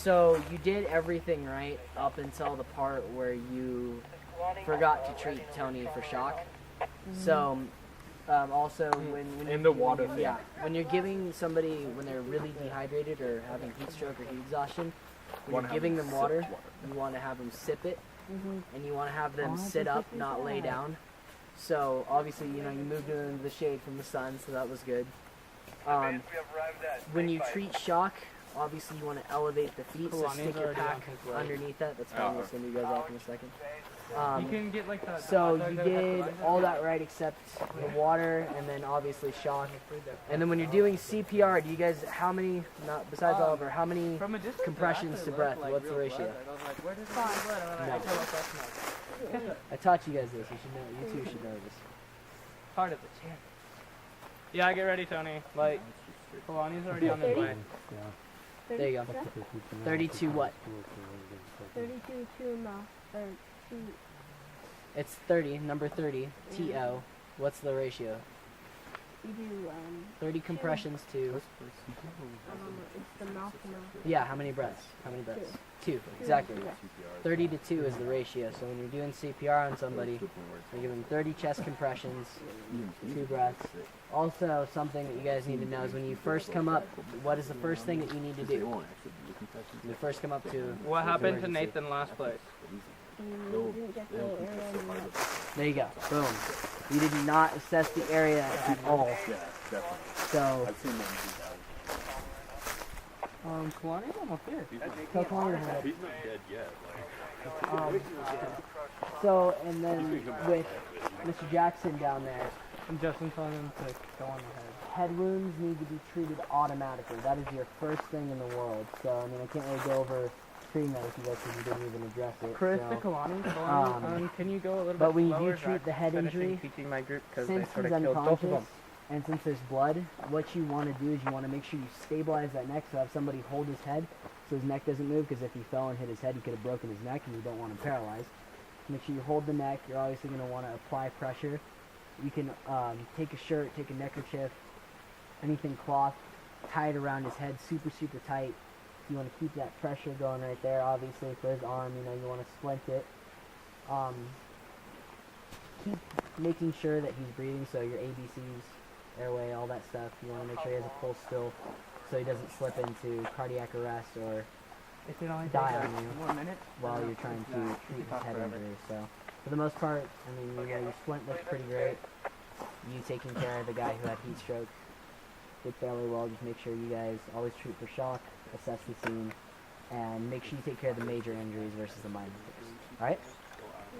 So you did everything right up until the part where you forgot to treat Tony for shock. So also when in the water thing. Yeah, when you're giving somebody when they're really dehydrated or having heat stroke or heat exhaustion, when you're giving them water, you want to have them sip it, and you want to have them sit up, not lay down. So obviously, you moved them into the shade from the sun, so that was good. When you treat shock, obviously you want to elevate the feet, so stick your pack underneath that. That's fine, we'll send you guys off in a second. You can get like the So you did all that right except the water and then obviously shock. And then when you're doing CPR, do you guys, how many, not besides Oliver, how many compressions to breath? What's the ratio? No. I taught you guys this. You should know. You two should know this. Part of the champ. Yeah, get ready, Tony. Like, Kalani's already on his way. There you go. 32 what? 32 2 mouth, or 2. It's 30, number 30, TO. What's the ratio? You do, 30 compressions to... it's the mouth to mouth. Yeah, how many breaths? How many breaths? 2, exactly. 30 to 2 is the ratio. So when you're doing CPR on somebody, you're giving 30 chest compressions, 2 breaths. Also, something that you guys need to know is when you first come up, what is the first thing that you need to do? When you first come up to... What happened to Nathan last place? There you go. Boom. You did not assess the area at all. Yeah, definitely. So... I've seen them do that. Kalani's almost here. Tell Kalani to have He's not dead yet. So, and then with Mr. Jackson down there, I'm just telling him to go on the head. head wounds need to be treated automatically. That is your first thing in the world. So, I mean, I can't really go over treating that with you guys because you didn't even address it. Chris, so. the Kalani, can you go a little bit But when you slower? do treat the head injury, teaching my group because since they sort he's of killed both of them. unconscious, and since there's blood, what you want to do is you want to make sure you stabilize that neck, so have somebody hold his head so his neck doesn't move, because if he fell and hit his head, he could have broken his neck, and you don't want him paralyzed. Make sure you hold the neck. You're obviously going to want to apply pressure. You can take a shirt, take a neckerchief, anything cloth, tie it around his head super, super tight. You want to keep that pressure going right there. Obviously, for his arm, you want to splint it. Keep making sure that he's breathing, so your ABCs, airway, all that stuff. You want to make sure he has a pulse still, so he doesn't slip into cardiac arrest or die on you 1 minute while you're trying to treat his head injury. So, for the most part, I mean, your splint looks pretty great. You taking care of the guy who had heat stroke did fairly well. Just make sure you guys always treat for shock, assess the scene, and make sure you take care of the major injuries versus the minor injuries. Alright?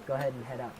Go ahead and head out.